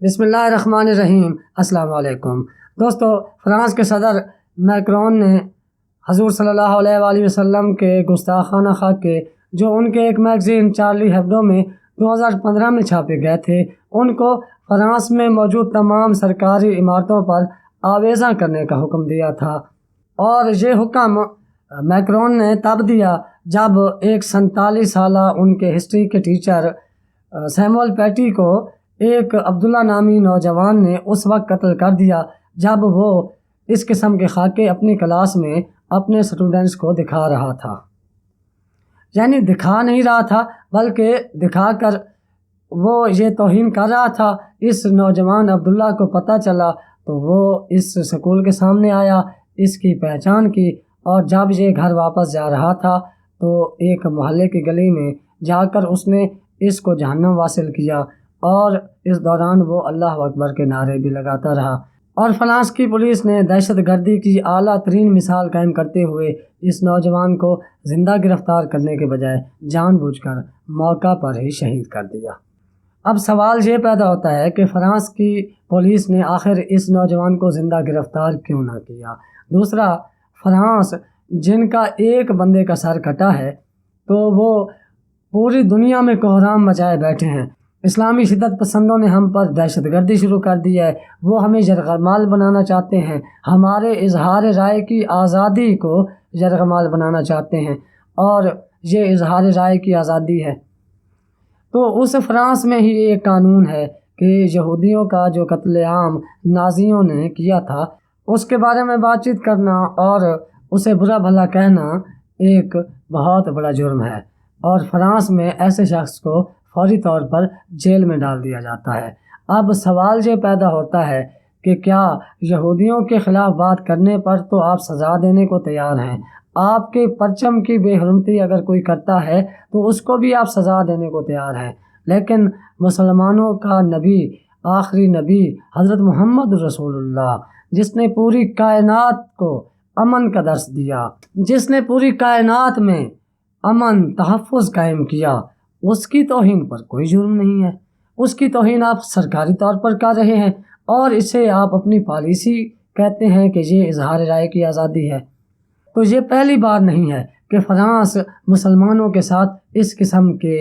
بسم اللہ الرحمن الرحیم۔ السلام علیکم دوستو، فرانس کے صدر میکرون نے حضور صلی اللہ علیہ وآلہ وسلم کے گستاخانہ خط کے جو ان کے ایک میگزین چارلی ہیبڈو میں 2015 میں چھاپے گئے تھے، ان کو فرانس میں موجود تمام سرکاری عمارتوں پر آویزاں کرنے کا حکم دیا تھا، اور یہ حکم میکرون نے تب دیا جب ایک 47 سالہ ان کے ہسٹری کے ٹیچر سیموئل پیٹی کو ایک عبداللہ نامی نوجوان نے اس وقت قتل کر دیا جب وہ اس قسم کے خاکے اپنی کلاس میں اپنے اسٹوڈنٹس کو دکھا رہا تھا۔ یعنی دکھا نہیں رہا تھا بلکہ دکھا کر وہ یہ توہین کر رہا تھا۔ اس نوجوان عبداللہ کو پتہ چلا تو وہ اس سکول کے سامنے آیا، اس کی پہچان کی، اور جب یہ گھر واپس جا رہا تھا تو ایک محلے کی گلی میں جا کر اس نے اس کو جہنم واصل کیا، اور اس دوران وہ اللہ اکبر کے نعرے بھی لگاتا رہا۔ اور فرانس کی پولیس نے دہشت گردی کی اعلیٰ ترین مثال قائم کرتے ہوئے اس نوجوان کو زندہ گرفتار کرنے کے بجائے جان بوجھ کر موقع پر ہی شہید کر دیا۔ اب سوال یہ پیدا ہوتا ہے کہ فرانس کی پولیس نے آخر اس نوجوان کو زندہ گرفتار کیوں نہ کیا؟ دوسرا، فرانس جن کا ایک بندے کا سر کٹا ہے تو وہ پوری دنیا میں کوہرام مچائے بیٹھے ہیں۔ اسلامی شدت پسندوں نے ہم پر دہشت گردی شروع کر دی ہے، وہ ہمیں یرغمال بنانا چاہتے ہیں، ہمارے اظہار رائے کی آزادی کو یرغمال بنانا چاہتے ہیں، اور یہ اظہار رائے کی آزادی ہے تو اس فرانس میں ہی ایک قانون ہے کہ یہودیوں کا جو قتل عام نازیوں نے کیا تھا اس کے بارے میں بات چیت کرنا اور اسے برا بھلا کہنا ایک بہت بڑا جرم ہے، اور فرانس میں ایسے شخص کو فوری طور پر جیل میں ڈال دیا جاتا ہے۔ اب سوال یہ پیدا ہوتا ہے کہ کیا یہودیوں کے خلاف بات کرنے پر تو آپ سزا دینے کو تیار ہیں، آپ کے پرچم کی بے حرمتی اگر کوئی کرتا ہے تو اس کو بھی آپ سزا دینے کو تیار ہیں، لیکن مسلمانوں کا نبی، آخری نبی حضرت محمد رسول اللہ، جس نے پوری کائنات کو امن کا درس دیا، جس نے پوری کائنات میں امن تحفظ قائم کیا، اس کی توہین پر کوئی جرم نہیں ہے۔ اس کی توہین آپ سرکاری طور پر کر رہے ہیں، اور اسے آپ اپنی پالیسی کہتے ہیں کہ یہ اظہار رائے کی آزادی ہے۔ تو یہ پہلی بار نہیں ہے کہ فرانس مسلمانوں کے ساتھ اس قسم کے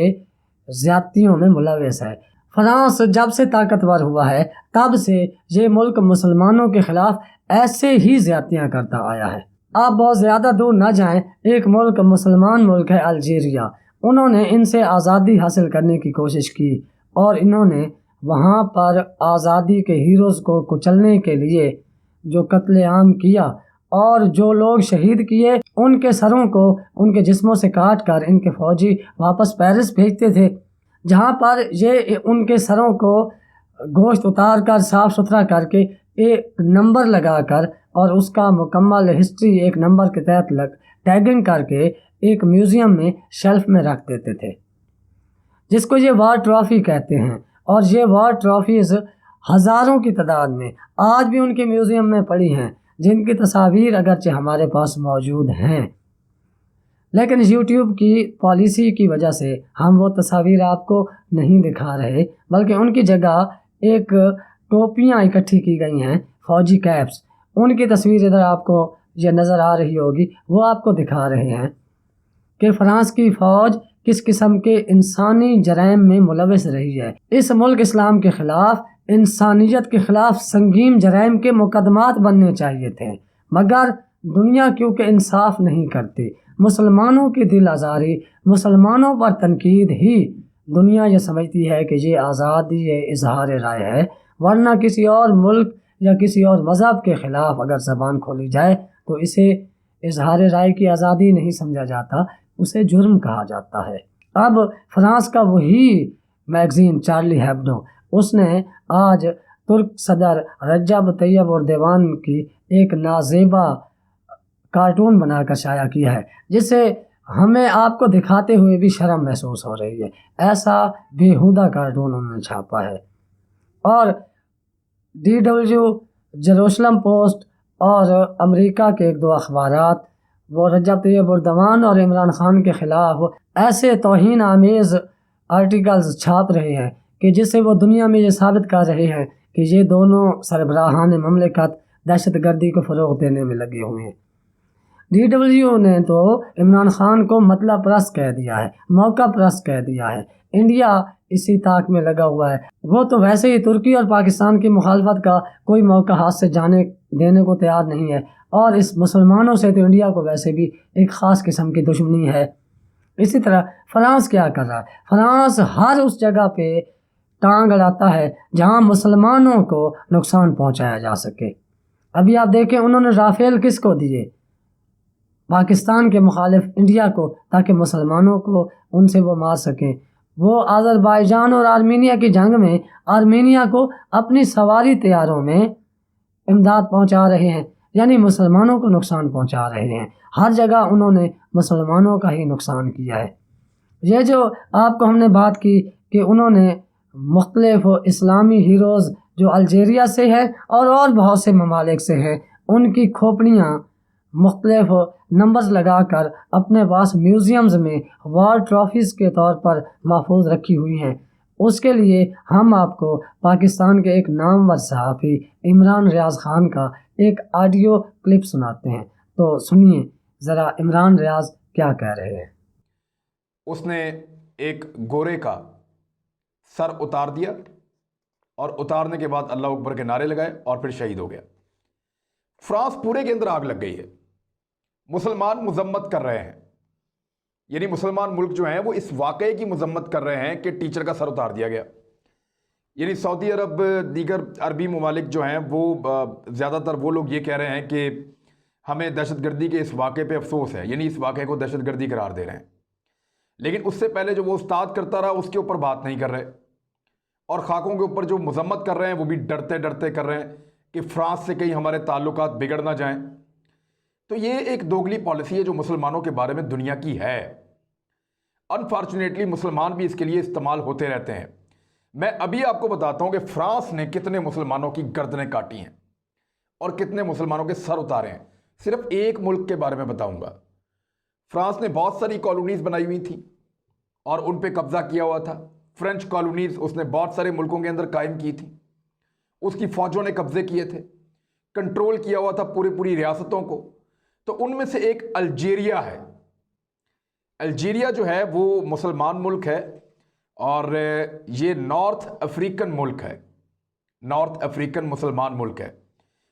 زیادتیوں میں ملوث ہے۔ فرانس جب سے طاقتور ہوا ہے تب سے یہ ملک مسلمانوں کے خلاف ایسے ہی زیادتیاں کرتا آیا ہے۔ آپ بہت زیادہ دور نہ جائیں، ایک ملک مسلمان ملک ہے الجیریا، انہوں نے ان سے آزادی حاصل کرنے کی کوشش کی، اور انہوں نے وہاں پر آزادی کے ہیروز کو کچلنے کے لیے جو قتل عام کیا اور جو لوگ شہید کیے ان کے سروں کو ان کے جسموں سے کاٹ کر ان کے فوجی واپس پیرس بھیجتے تھے، جہاں پر یہ ان کے سروں کو گوشت اتار کر صاف ستھرا کر کے ایک نمبر لگا کر اور اس کا مکمل ہسٹری ایک نمبر کے تحت ٹیگنگ کر کے ایک میوزیم میں شیلف میں رکھ دیتے تھے، جس کو یہ وار ٹرافی کہتے ہیں۔ اور یہ وار ٹرافیز ہزاروں کی تعداد میں آج بھی ان کے میوزیم میں پڑی ہیں، جن کی تصاویر اگرچہ ہمارے پاس موجود ہیں، لیکن یوٹیوب کی پالیسی کی وجہ سے ہم وہ تصاویر آپ کو نہیں دکھا رہے، بلکہ ان کی جگہ ایک ٹوپیاں اکٹھی کی گئی ہیں، فوجی کیپس، ان کی تصویر ادھر آپ کو یہ نظر آ رہی ہوگی، وہ آپ کو دکھا رہے ہیں کہ فرانس کی فوج کس قسم کے انسانی جرائم میں ملوث رہی ہے۔ اس ملک اسلام کے خلاف، انسانیت کے خلاف سنگین جرائم کے مقدمات بننے چاہیے تھے، مگر دنیا کیونکہ انصاف نہیں کرتی، مسلمانوں کی دل آزاری، مسلمانوں پر تنقید ہی دنیا یہ سمجھتی ہے کہ یہ آزادی اظہار رائے ہے، ورنہ کسی اور ملک یا کسی اور مذہب کے خلاف اگر زبان کھولی جائے تو اسے اظہار رائے کی آزادی نہیں سمجھا جاتا، اسے جرم کہا جاتا ہے۔ اب فرانس کا وہی میگزین چارلی ہیبڈو، اس نے آج ترک صدر رجب طیب اردوان کی ایک نازیبا کارٹون بنا کر شائع کیا ہے، جس سے ہمیں آپ کو دکھاتے ہوئے بھی شرم محسوس ہو رہی ہے۔ ایسا بیہودہ کارٹون انہوں نے چھاپا ہے، اور DW، جروسلم پوسٹ اور امریکہ کے ایک دو اخبارات وہ رجب طیب اردوان اور عمران خان کے خلاف ایسے توہین آمیز آرٹیکلز چھاپ رہے ہیں کہ جس سے وہ دنیا میں یہ ثابت کر رہے ہیں کہ یہ دونوں سربراہان مملکت دہشت گردی کو فروغ دینے میں لگے ہوئے ہیں۔ DW نے تو عمران خان کو مطلب پرست کہہ دیا ہے، موقع پرست کہہ دیا ہے۔ انڈیا اسی طاق میں لگا ہوا ہے، وہ تو ویسے ہی ترکی اور پاکستان کی مخالفت کا کوئی موقع ہاتھ سے جانے دینے کو تیار نہیں ہے، اور اس مسلمانوں سے تو انڈیا کو ویسے بھی ایک خاص قسم کی دشمنی ہے۔ اسی طرح فرانس کیا کر رہا ہے؟ فرانس ہر اس جگہ پہ ٹانگ اڑاتا ہے جہاں مسلمانوں کو نقصان پہنچایا جا سکے۔ ابھی آپ دیکھیں انہوں نے رافیل کس کو دیے؟ پاکستان کے مخالف انڈیا کو، تاکہ مسلمانوں کو ان سے وہ مار سکیں۔ وہ آذربائیجان اور آرمینیا کی جنگ میں آرمینیا کو اپنی سواری طیاروں میں امداد پہنچا رہے ہیں، یعنی مسلمانوں کو نقصان پہنچا رہے ہیں۔ ہر جگہ انہوں نے مسلمانوں کا ہی نقصان کیا ہے۔ یہ جو آپ کو ہم نے بات کی کہ انہوں نے مختلف اسلامی ہیروز جو الجیریا سے ہے اور بہت سے ممالک سے ہیں، ان کی کھوپڑیاں مختلف نمبرز لگا کر اپنے پاس میوزیمز میں وار ٹرافیز کے طور پر محفوظ رکھی ہوئی ہیں۔ اس کے لیے ہم آپ کو پاکستان کے ایک نامور صحافی عمران ریاض خان کا ایک آڈیو کلپ سناتے ہیں، تو سنیے ذرا عمران ریاض کیا کہہ رہے ہیں۔ اس نے ایک گورے کا سر اتار دیا اور اتارنے کے بعد اللہ اکبر کے نعرے لگائے اور پھر شہید ہو گیا۔ فرانس پورے کے اندر آگ لگ گئی ہے، مسلمان مذمت کر رہے ہیں، یعنی مسلمان ملک جو ہیں وہ اس واقعے کی مذمت کر رہے ہیں کہ ٹیچر کا سر اتار دیا گیا۔ یعنی سعودی عرب، دیگر عربی ممالک جو ہیں وہ زیادہ تر وہ لوگ یہ کہہ رہے ہیں کہ ہمیں دہشت گردی کے اس واقعے پہ افسوس ہے، یعنی اس واقعے کو دہشت گردی قرار دے رہے ہیں، لیکن اس سے پہلے جو وہ استاد کرتا رہا اس کے اوپر بات نہیں کر رہے، اور خاکوں کے اوپر جو مذمت کر رہے ہیں وہ بھی ڈرتے ڈرتے کر رہے ہیں کہ فرانس سے کہیں ہمارے تعلقات بگڑ نہ جائیں۔ تو یہ ایک دوگلی پالیسی ہے جو مسلمانوں کے بارے میں دنیا کی ہے۔ انفارچونیٹلی مسلمان بھی اس کے لیے استعمال ہوتے رہتے ہیں۔ میں ابھی آپ کو بتاتا ہوں کہ فرانس نے کتنے مسلمانوں کی گردنیں کاٹی ہیں اور کتنے مسلمانوں کے سر اتارے ہیں۔ صرف ایک ملک کے بارے میں بتاؤں گا۔ فرانس نے بہت ساری کالونیز بنائی ہوئی تھی اور ان پہ قبضہ کیا ہوا تھا۔ فرینچ کالونیز اس نے بہت سارے ملکوں کے اندر قائم کی تھی، اس کی فوجوں نے قبضے کیے تھے، کنٹرول کیا ہوا تھا پوری ریاستوں کو۔ تو ان میں سے ایک الجیریا ہے۔ الجیریا جو ہے وہ مسلمان ملک ہے اور یہ نارتھ افریقن ملک ہے، نارتھ افریقن مسلمان ملک ہے۔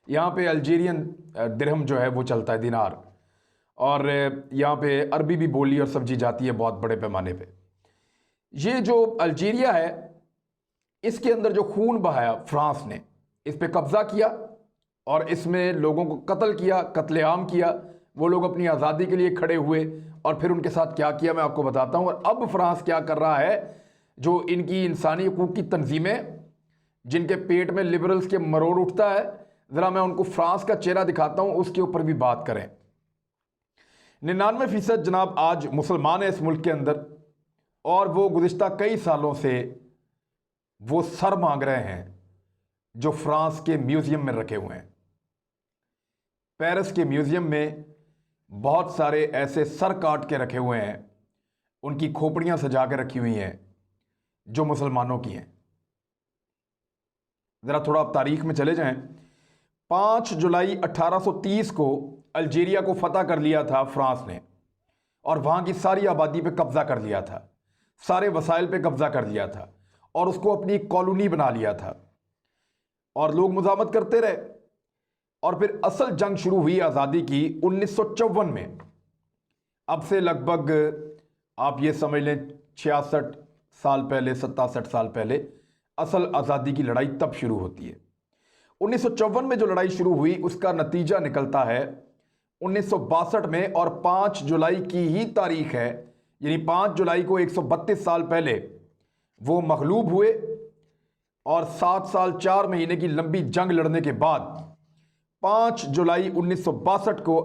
یہاں پہ الجیرین درہم جو ہے وہ چلتا ہے، دینار، اور یہاں پہ عربی بھی بولی اور سمجھی جاتی ہے بہت بڑے پیمانے پہ۔ یہ جو الجیریا ہے اس کے اندر جو خون بہایا فرانس نے، اس پہ قبضہ کیا اور اس میں لوگوں کو قتل کیا، قتل عام کیا۔ وہ لوگ اپنی آزادی کے لیے کھڑے ہوئے اور پھر ان کے ساتھ کیا کیا میں آپ کو بتاتا ہوں۔ اور اب فرانس کیا کر رہا ہے، جو ان کی انسانی حقوق کی تنظیمیں جن کے پیٹ میں لبرلز کے مروڑ اٹھتا ہے، ذرا میں ان کو فرانس کا چہرہ دکھاتا ہوں، اس کے اوپر بھی بات کریں۔ 99% جناب آج مسلمان ہیں اس ملک کے اندر، اور وہ گزشتہ کئی سالوں سے وہ سر مانگ رہے ہیں جو فرانس کے میوزیم میں رکھے ہوئے ہیں۔ پیرس کے میوزیم میں بہت سارے ایسے سر کاٹ کے رکھے ہوئے ہیں، ان کی کھوپڑیاں سجا کے رکھی ہوئی ہیں جو مسلمانوں کی ہیں۔ ذرا تھوڑا آپ تاریخ میں چلے جائیں۔ 5 جولائی 1830 کو الجیریا کو فتح کر لیا تھا فرانس نے، اور وہاں کی ساری آبادی پہ قبضہ کر لیا تھا، سارے وسائل پہ قبضہ کر لیا تھا اور اس کو اپنی کالونی بنا لیا تھا، اور لوگ مزاحمت کرتے رہے۔ اور پھر اصل جنگ شروع ہوئی آزادی کی 1954 میں۔ اب سے لگ بھگ آپ یہ سمجھ لیں 66 سال پہلے، 67 سال پہلے اصل آزادی کی لڑائی تب شروع ہوتی ہے۔ 1954 میں جو لڑائی شروع ہوئی اس کا نتیجہ نکلتا ہے 1962 میں، اور 5 جولائی کی ہی تاریخ ہے، یعنی 5 جولائی کو 132 سال پہلے وہ مغلوب ہوئے، اور 7 سال 4 مہینے کی لمبی جنگ لڑنے کے بعد 5 جولائی 1962 کو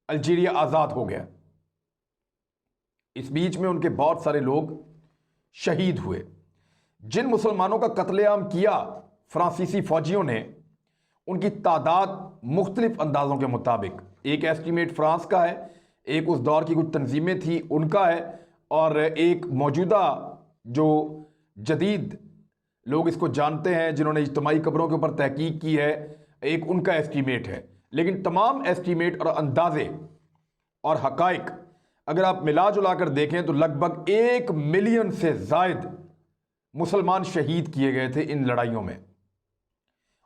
الجیریا آزاد ہو گیا۔ اس بیچ میں ان کے بہت سارے لوگ شہید ہوئے۔ جن مسلمانوں کا قتل عام کیا فرانسیسی فوجیوں نے، ان کی تعداد مختلف اندازوں کے مطابق، ایک ایسٹیمیٹ فرانس کا ہے، ایک اس دور کی کچھ تنظیمیں تھیں ان کا ہے، اور ایک موجودہ جو جدید لوگ اس کو جانتے ہیں جنہوں نے اجتماعی قبروں کے اوپر تحقیق کی ہے، ایک ان کا ایسٹیمیٹ ہے، لیکن تمام ایسٹیمیٹ اور اندازے اور حقائق اگر آپ ملا جلا کر دیکھیں تو لگ بھگ 1 ملین سے زائد مسلمان شہید کیے گئے تھے ان لڑائیوں میں۔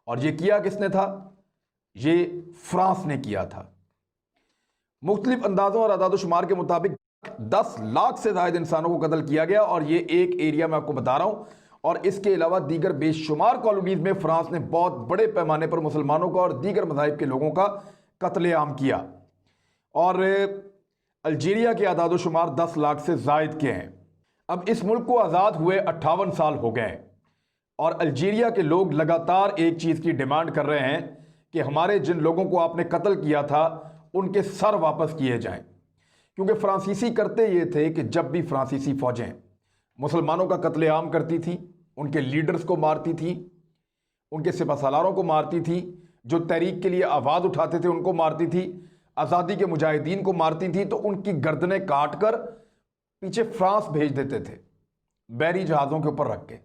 اور یہ کیا کس نے تھا؟ یہ فرانس نے کیا تھا۔ مختلف اندازوں اور اعداد و شمار کے مطابق 10 لاکھ سے زائد انسانوں کو قتل کیا گیا، اور یہ ایک ایریا میں آپ کو بتا رہا ہوں، اور اس کے علاوہ دیگر بے شمار کالونیز میں فرانس نے بہت بڑے پیمانے پر مسلمانوں کا اور دیگر مذاہب کے لوگوں کا قتل عام کیا۔ اور الجیریا کے اعداد و شمار 10 لاکھ سے زائد کے ہیں۔ اب اس ملک کو آزاد ہوئے 58 سال ہو گئے، اور الجیریا کے لوگ لگاتار ایک چیز کی ڈیمانڈ کر رہے ہیں کہ ہمارے جن لوگوں کو آپ نے قتل کیا تھا ان کے سر واپس کیے جائیں، کیونکہ فرانسیسی کرتے یہ تھے کہ جب بھی فرانسیسی فوجیں مسلمانوں کا قتل عام کرتی تھیں، ان کے لیڈرز کو مارتی تھیں، ان کے سپہ سالاروں کو مارتی تھیں، جو تحریک کے لیے آواز اٹھاتے تھے ان کو مارتی تھی، آزادی کے مجاہدین کو مارتی تھی، تو ان کی گردنیں کاٹ کر پیچھے فرانس بھیج دیتے تھے بحری جہازوں کے اوپر رکھ کے،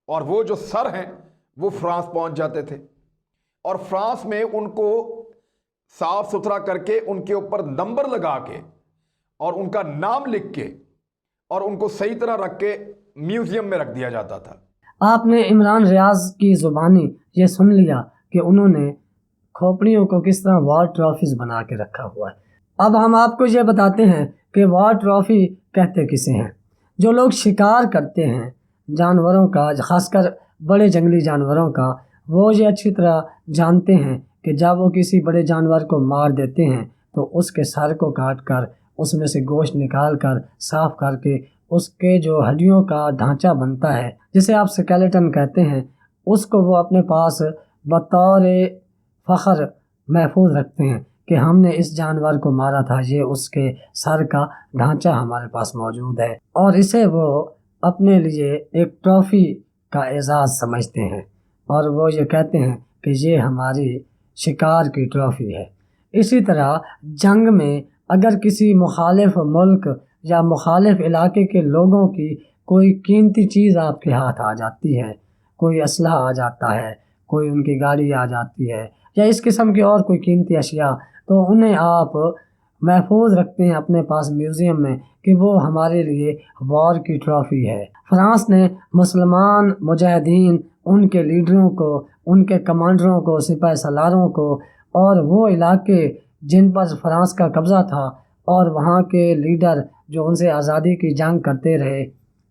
اور وہ جو سر ہیں وہ فرانس پہنچ جاتے تھے، اور فرانس میں ان کو صاف ستھرا کر کے ان کے اوپر نمبر لگا کے اور ان کا نام لکھ کے اور ان کو صحیح طرح رکھ کے میوزیم میں رکھ دیا جاتا تھا۔ آپ نے عمران ریاض کی زبانی یہ سن لیا کہ انہوں نے کھوپڑیوں کو کس طرح وار ٹرافیز بنا کے رکھا ہوا ہے۔ اب ہم آپ کو یہ بتاتے ہیں کہ وار ٹرافی کہتے کسے ہیں۔ جو لوگ شکار کرتے ہیں جانوروں کا، خاص کر بڑے جنگلی جانوروں کا، وہ یہ اچھی طرح جانتے ہیں کہ جب وہ کسی بڑے جانور کو مار دیتے ہیں تو اس کے سر کو کاٹ کر اس میں سے گوشت نکال کر صاف کر کے اس کے جو ہڈیوں کا ڈھانچہ بنتا ہے جسے آپ سکیلیٹن کہتے ہیں، اس کو وہ اپنے پاس بطور فخر محفوظ رکھتے ہیں کہ ہم نے اس جانور کو مارا تھا، یہ اس کے سر کا ڈھانچہ ہمارے پاس موجود ہے، اور اسے وہ اپنے لیے ایک ٹرافی کا اعزاز سمجھتے ہیں، اور وہ یہ کہتے ہیں کہ یہ ہماری شکار کی ٹرافی ہے۔ اسی طرح جنگ میں اگر کسی مخالف ملک یا مخالف علاقے کے لوگوں کی کوئی قیمتی چیز آپ کے ہاتھ آ جاتی ہے، کوئی اسلحہ آ جاتا ہے، کوئی ان کی گاڑی آ جاتی ہے، یا اس قسم کی اور کوئی قیمتی اشیاء، تو انہیں آپ محفوظ رکھتے ہیں اپنے پاس میوزیم میں کہ وہ ہمارے لیے وار کی ٹرافی ہے۔ فرانس نے مسلمان مجاہدین، ان کے لیڈروں کو، ان کے کمانڈروں کو، سپہ سالاروں کو، اور وہ علاقے جن پر فرانس کا قبضہ تھا اور وہاں کے لیڈر جو ان سے آزادی کی جنگ کرتے رہے،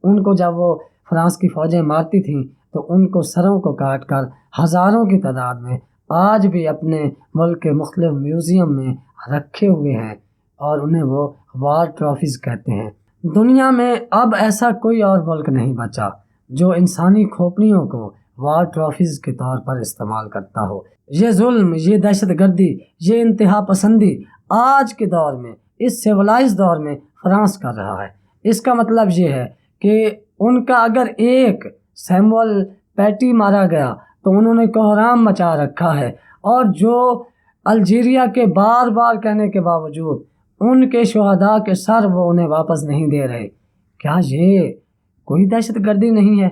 ان کو جب وہ فرانس کی فوجیں مارتی تھیں تو ان کو سروں کو کاٹ کر ہزاروں کی تعداد میں آج بھی اپنے ملک کے مختلف میوزیم میں رکھے ہوئے ہیں، اور انہیں وہ وار ٹرافیز کہتے ہیں۔ دنیا میں اب ایسا کوئی اور ملک نہیں بچا جو انسانی کھوپڑیوں کو وار ٹرافیز کے طور پر استعمال کرتا ہو۔ یہ ظلم، یہ دہشت گردی، یہ انتہا پسندی آج کے دور میں، اس سیولائز دور میں فرانس کر رہا ہے۔ اس کا مطلب یہ ہے کہ ان کا اگر ایک سیمول پیٹی مارا گیا تو انہوں نے کوہرام مچا رکھا ہے، اور جو الجیریا کے بار بار کہنے کے باوجود ان کے شہداء کے سر وہ انہیں واپس نہیں دے رہے۔ کیا یہ کوئی دہشت گردی نہیں ہے؟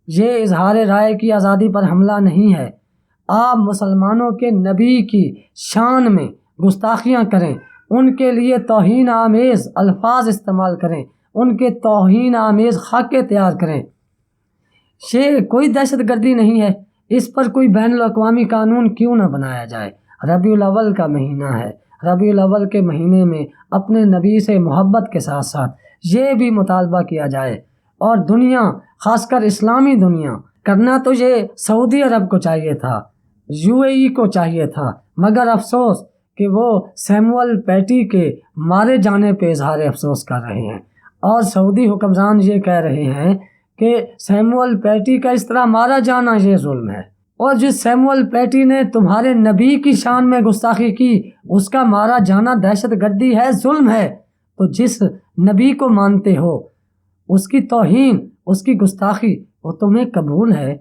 یہ اظہار رائے کی آزادی پر حملہ نہیں ہے؟ آپ مسلمانوں کے نبی کی شان میں گستاخیاں کریں، ان کے لیے توہین آمیز الفاظ استعمال کریں، ان کے توہین آمیز خاکے تیار کریں، یہ کوئی دہشت گردی نہیں ہے؟ اس پر کوئی بین الاقوامی قانون کیوں نہ بنایا جائے؟ ربیع الاول کا مہینہ ہے، ربیع الاول کے مہینے میں اپنے نبی سے محبت کے ساتھ ساتھ یہ بھی مطالبہ کیا جائے، اور دنیا، خاص کر اسلامی دنیا، کرنا تو یہ سعودی عرب کو چاہیے تھا، UAE کو چاہیے تھا، مگر افسوس کہ وہ سیمول پیٹی کے مارے جانے پہ اظہار افسوس کر رہے ہیں، اور سعودی حکمران یہ کہہ رہے ہیں کہ سیمول پیٹی کا اس طرح مارا جانا یہ ظلم ہے، اور جس سیمول پیٹی نے تمہارے نبی کی شان میں گستاخی کی اس کا مارا جانا دہشت گردی ہے، ظلم ہے۔ تو جس نبی کو مانتے ہو اس کی توہین، اس کی گستاخی وہ تمہیں قبول ہے،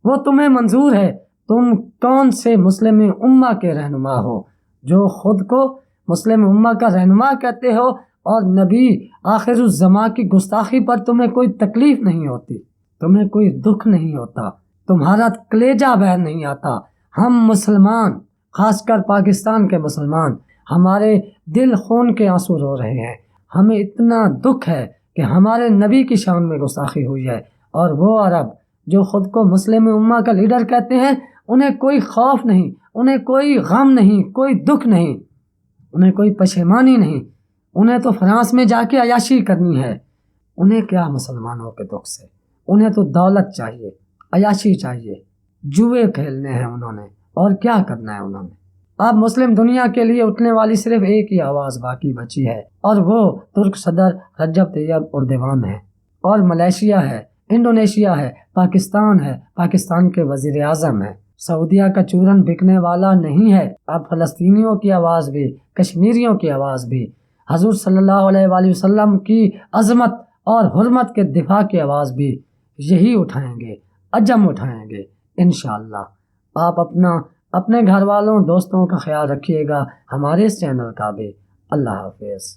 وہ تمہیں منظور ہے؟ تم کون سے مسلم امہ کے رہنما ہو جو خود کو مسلم امہ کا رہنما کہتے ہو، اور نبی آخر الزماں کی گستاخی پر تمہیں کوئی تکلیف نہیں ہوتی؟ تمہیں کوئی دکھ نہیں ہوتا، تمہارا کلیجہ بہہ نہیں آتا۔ ہم مسلمان، خاص کر پاکستان کے مسلمان، ہمارے دل خون کے آنسو رو رہے ہیں۔ ہمیں اتنا دکھ ہے کہ ہمارے نبی کی شان میں گستاخی ہوئی ہے، اور وہ عرب جو خود کو مسلم امہ کا لیڈر کہتے ہیں، انہیں کوئی خوف نہیں، انہیں کوئی غم نہیں، کوئی دکھ نہیں، انہیں کوئی پشیمانی نہیں۔ انہیں تو فرانس میں جا کے عیاشی کرنی ہے۔ انہیں کیا مسلمانوں کے دکھ سے؟ انہیں تو دولت چاہیے، عیاشی چاہیے، جوئے کھیلنے ہیں انہوں نے، اور کیا کرنا ہے انہوں نے۔ اب مسلم دنیا کے لیے اٹھنے والی صرف ایک ہی آواز باقی بچی ہے، اور وہ ترک صدر رجب طیب اردوان ہے، اور ملیشیا ہے، انڈونیشیا ہے، پاکستان ہے، پاکستان کے وزیر اعظم ہے۔ سعودیہ کا چورن بکنے والا نہیں ہے۔ اب فلسطینیوں کی آواز بھی، کشمیریوں کی آواز بھی، حضور صلی اللہ علیہ وآلہ وسلم کی عظمت اور حرمت کے دفاع کی آواز بھی یہی اٹھائیں گے، عجم اٹھائیں گے انشاءاللہ۔ آپ اپنے گھر والوں، دوستوں کا خیال رکھیے گا، ہمارے اس چینل کا بھی۔ اللہ حافظ۔